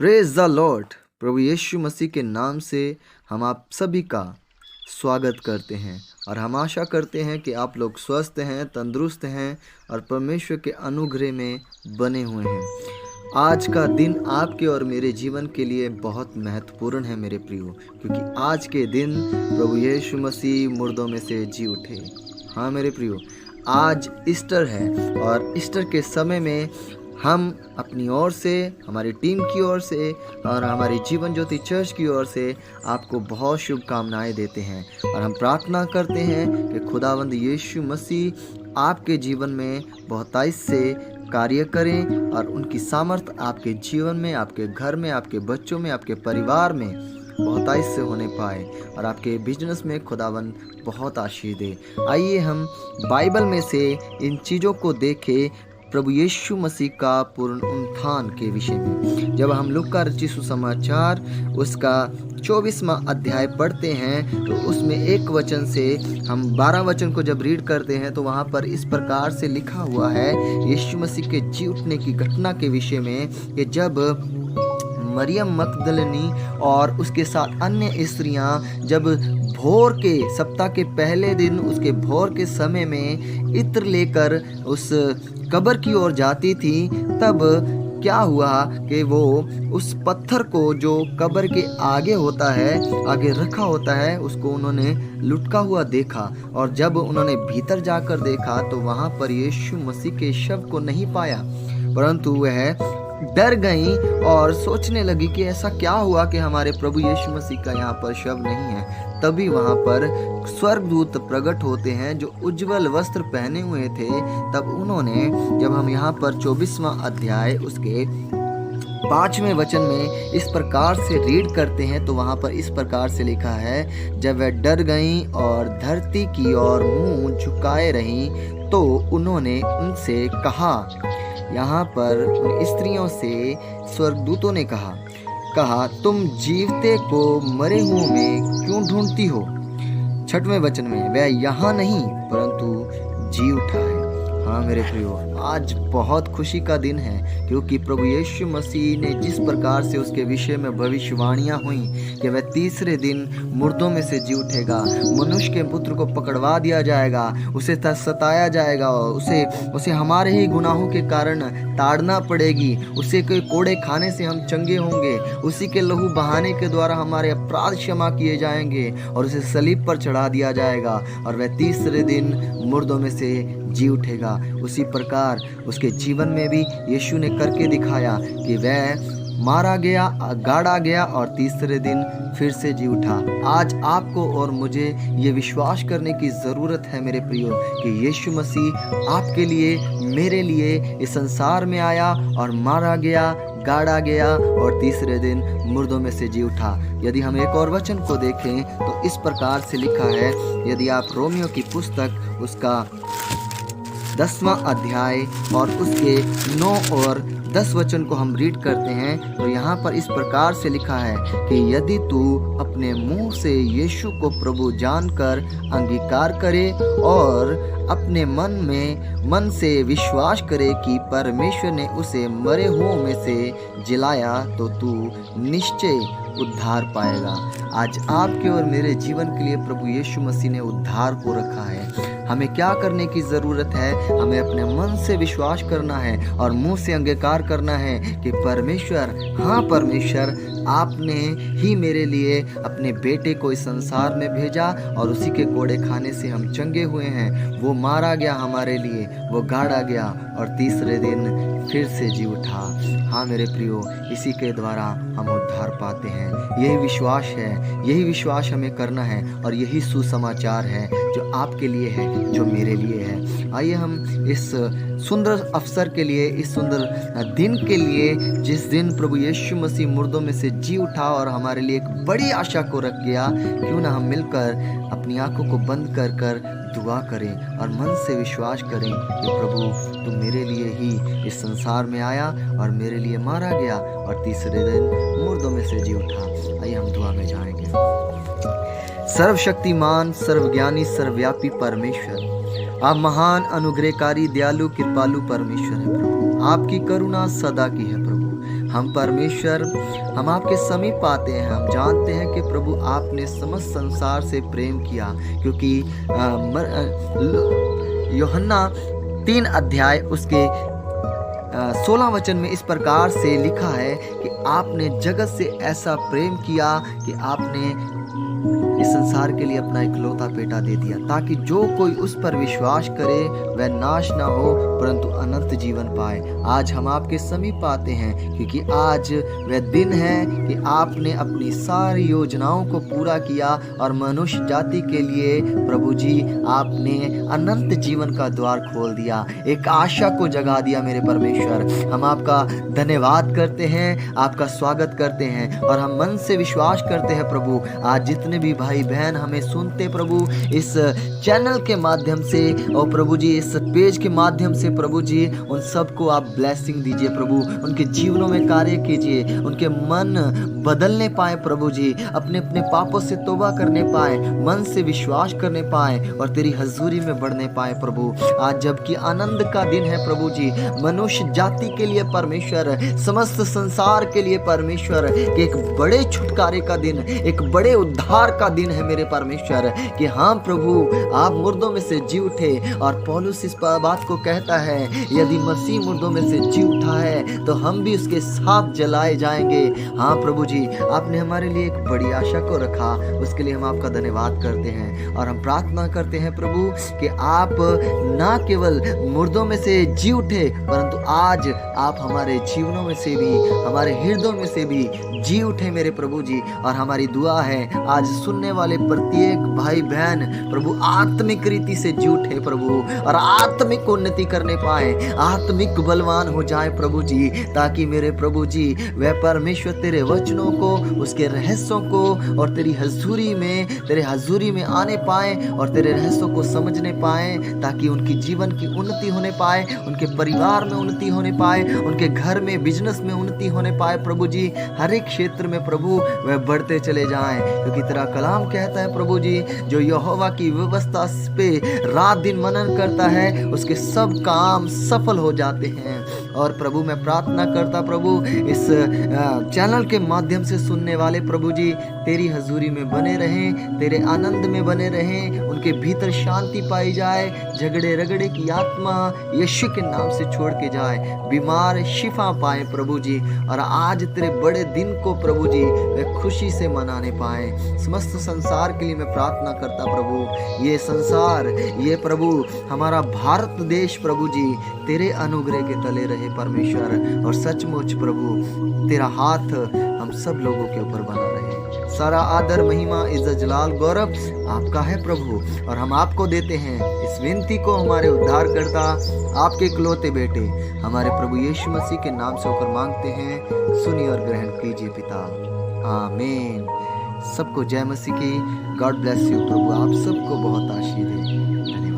Praise the lord. प्रभु यीशु मसीह के नाम से हम आप सभी का स्वागत करते हैं और हम आशा करते हैं कि आप लोग स्वस्थ हैं, तंदुरुस्त हैं और परमेश्वर के अनुग्रह में बने हुए हैं। आज का दिन आपके और मेरे जीवन के लिए बहुत महत्वपूर्ण है मेरे प्रियो, क्योंकि आज के दिन प्रभु यीशु मसीह मुर्दों में से जी उठे। हाँ मेरे प्रियो, आज ईस्टर है और ईस्टर के समय में हम अपनी ओर से, हमारी टीम की ओर से और हमारी जीवन ज्योति चर्च की ओर से आपको बहुत शुभकामनाएं देते हैं और हम प्रार्थना करते हैं कि खुदावंद यीशु मसीह आपके जीवन में बहुतायत से कार्य करें और उनकी सामर्थ आपके जीवन में, आपके घर में, आपके बच्चों में, आपके परिवार में बहुतायत से होने पाए और आपके बिजनेस में खुदावन बहुत आशीष दे। आइए हम बाइबल में से इन चीज़ों को देखें, प्रभु यीशु मसीह का पूर्ण उत्थान के विषय में। जब हम लूका रचित सुसमाचार उसका 24वां अध्याय पढ़ते हैं तो उसमें एक वचन से हम 12 वचन को जब रीड करते हैं तो वहाँ पर इस प्रकार से लिखा हुआ है यीशु मसीह के जी उठने की घटना के विषय में कि जब मरियम मगदलिनी और उसके साथ अन्य स्त्रियां जब भोर के सप्ताह के पहले दिन उसके भोर के समय में इत्र लेकर उस कब्र की ओर जाती थी, तब क्या हुआ कि वो उस पत्थर को जो कब्र के आगे होता है, आगे रखा होता है, उसको उन्होंने लुटका हुआ देखा और जब उन्होंने भीतर जाकर देखा तो वहाँ पर यीशु मसीह के शव को नहीं पाया, परंतु वह डर गई और सोचने लगी कि ऐसा क्या हुआ कि हमारे प्रभु यीशु मसीह का यहाँ पर शव नहीं है। तभी वहाँ पर स्वर्गदूत प्रकट होते हैं जो उज्जवल वस्त्र पहने हुए थे। तब उन्होंने, जब हम यहाँ पर 24वां अध्याय उसके 5वें वचन में इस प्रकार से रीड करते हैं तो वहाँ पर इस प्रकार से लिखा है, जब वह डर गईं और धरती की ओर मुंह झुकाए रहीं तो उन्होंने उनसे कहा, यहाँ पर उन स्त्रियों से स्वर्गदूतों ने कहा तुम जीवते को मरे हुओं में क्यों ढूंढती हो। 6वें वचन में, वह यहाँ नहीं परंतु जी उठा है। हाँ मेरे प्रियो, आज बहुत खुशी का दिन है क्योंकि प्रभु यीशु मसीह ने जिस प्रकार से उसके विषय में भविष्यवाणियां हुई कि वह तीसरे दिन मुर्दों में से जी उठेगा, मनुष्य के पुत्र को पकड़वा दिया जाएगा, उसे सताया जाएगा, उसे हमारे ही गुनाहों के कारण ताड़ना पड़ेगी, उसे कोई कोड़े खाने से हम चंगे होंगे, उसी के लहू बहाने के द्वारा हमारे अपराध क्षमा किए जाएंगे और उसे सलीब पर चढ़ा दिया जाएगा और वह तीसरे दिन मुर्दों में से जी उठेगा। उसी प्रकार उसके जीवन में भी यीशु ने करके दिखाया कि वह मारा गया, गाड़ा गया और तीसरे दिन फिर से जी उठा। आज आपको और मुझे ये विश्वास करने की ज़रूरत है मेरे प्रियो कि यीशु मसीह आपके लिए, मेरे लिए इस संसार में आया और मारा गया, गाड़ा गया और तीसरे दिन मुर्दों में से जी उठा। यदि हम एक और वचन को देखें तो इस प्रकार से लिखा है, यदि आप रोमियो की पुस्तक उसका 10वां अध्याय और उसके 9 और 10 वचन को हम रीड करते हैं तो यहाँ पर इस प्रकार से लिखा है कि यदि तू अपने मुंह से यीशु को प्रभु जानकर अंगीकार करे और अपने मन से विश्वास करे कि परमेश्वर ने उसे मरे हुओं में से जिलाया तो तू निश्चय उद्धार पाएगा। आज आपके और मेरे जीवन के लिए प्रभु यीशु मसीह ने उद्धार को रखा है। हमें क्या करने की ज़रूरत है? हमें अपने मन से विश्वास करना है और मुंह से अंगीकार करना है कि परमेश्वर, हाँ परमेश्वर, आपने ही मेरे लिए अपने बेटे को इस संसार में भेजा और उसी के कोड़े खाने से हम चंगे हुए हैं। वो मारा गया हमारे लिए, वो गाड़ा गया और तीसरे दिन फिर से जी उठा। हाँ मेरे प्रियो, इसी के द्वारा हम उद्धार पाते हैं। यही विश्वास है, यही विश्वास हमें करना है और यही सुसमाचार है जो आपके लिए है, जो मेरे लिए है। आइए हम इस सुंदर अवसर के लिए, इस सुंदर दिन के लिए, जिस दिन प्रभु यीशु मसीह मुर्दों में से जी उठा और हमारे लिए एक बड़ी आशा को रख गया, क्यों ना हम मिलकर अपनी आंखों को बंद कर दुआ करें और मन से विश्वास करें कि प्रभु तू मेरे लिए ही इस संसार में आया और मेरे लिए मारा गया और तीसरे दिन मुर्दों में से जी उठा। आइए हम दुआ में जाएंगे। सर्वशक्तिमान, सर्वज्ञानी, सर्वव्यापी परमेश्वर, आप महान, अनुग्रहकारी, दयालु, कृपालु परमेश्वर हैं प्रभु। आपकी करुणा सदा की है प्रभु। हम परमेश्वर हम आपके समीप आते हैं। हम जानते हैं कि प्रभु आपने समस्त संसार से प्रेम किया, क्योंकि यूहन्ना 3 अध्याय उसके 16 वचन में इस प्रकार से लिखा है कि आपने जगत से ऐसा प्रेम किया कि आपने इस संसार के लिए अपना इकलौता बेटा दे दिया, ताकि जो कोई उस पर विश्वास करे वह नाश ना हो परंतु अनंत जीवन पाए। आज हम आपके समीप आते हैं, क्योंकि आज वह दिन है कि आपने अपनी सारी योजनाओं को पूरा किया और मनुष्य जाति के लिए प्रभु जी आपने अनंत जीवन का द्वार खोल दिया, एक आशा को जगा दिया। मेरे परमेश्वर, हम आपका धन्यवाद करते हैं, आपका स्वागत करते हैं और हम मन से विश्वास करते हैं प्रभु, आज जितने भी भाई बहन हमें सुनते प्रभु इस चैनल के माध्यम से और प्रभु जी इस पेज के माध्यम से प्रभु जी, उन सबको आप ब्लेसिंग दीजिए प्रभु, उनके जीवनों में कार्य कीजिए, उनके मन बदलने पाए प्रभु जी, अपने अपने पापों से तौबा करने पाए, मन से विश्वास करने पाए और तेरी हजूरी में बढ़ने पाए प्रभु। आज जबकि आनंद का दिन है प्रभु जी, मनुष्य जाति के लिए परमेश्वर, समस्त संसार के लिए परमेश्वर, कि एक बड़े छुटकारे का दिन, एक बड़े उद्धार का दिन है मेरे परमेश्वर, कि हाँ प्रभु आप मुर्दों में से जी उठे। और पौलुस इस बात को कहता है, यदि मसीह मुर्दों में से जी उठा है तो हम भी उसके साथ जलाए जाएंगे। हाँ प्रभु जी, आपने हमारे लिए एक बड़ी आशा को रखा, उसके लिए हम आपका धन्यवाद करते हैं और हम प्रार्थना करते हैं प्रभु कि आप ना केवल मुर्दों में से जी उठे, परंतु आज आप हमारे जीवनों में से भी, हमारे हृदयों में से भी जी उठे मेरे प्रभु जी। और हमारी दुआ है आज सुनने वाले प्रत्येक भाई बहन प्रभु आत्मिक रीति से जी उठे प्रभु और आत्मिक उन्नति करने पाए, आत्मिक बलवान हो जाए प्रभु जी, ताकि मेरे प्रभु जी वह परमेश्वर तेरे वचनों को, उसके रहस्यों को और तेरी हजूरी में, तेरे हजूरी में आने पाए और तेरे रहस्यों को समझने पाए, ताकि उनकी जीवन की उन्नति होने पाए, उनके परिवार में उन्नति होने पाए, उनके घर में, बिजनेस में उन्नति होने पाए प्रभु जी, हर एक क्षेत्र में प्रभु वह बढ़ते चले जाएं, क्योंकि तेरा कलाम कहता है प्रभु जी, जो यहोवा की व्यवस्था पे रात दिन मनन करता है उसके सब काम सफल हो जाते हैं। और प्रभु मैं प्रार्थना करता प्रभु इस चैनल के माध्यम से सुनने वाले प्रभु जी तेरी हजूरी में बने रहें, तेरे आनंद में बने रहें, उनके भीतर शांति पाई जाए, झगड़े रगड़े की आत्मा यीशु के नाम से छोड़ के जाए, बीमार शिफा पाए प्रभु जी, और आज तेरे बड़े दिन को प्रभु जी वे खुशी से मनाने पाए। समस्त संसार के लिए मैं प्रार्थना करता प्रभु, ये संसार, ये प्रभु हमारा भारत देश प्रभु जी तेरे अनुग्रह के तले रहे परमेश्वर, और सचमुच प्रभु तेरा हाथ हम सब लोगों के ऊपर बना रहे। सारा आदर, महिमा, इज्जत, जलाल, गौरव आपका है प्रभु, और हम आपको देते हैं इस विनती को हमारे उद्धारकर्ता, आपके इकलौते बेटे हमारे प्रभु यीशु मसीह के नाम से होकर मांगते हैं, सुनिए और ग्रहण कीजिए पिता, आमीन। सबको जय मसीह की। God bless you. प्रभु आप सबको बहुत आशीष दे। धन्यवाद।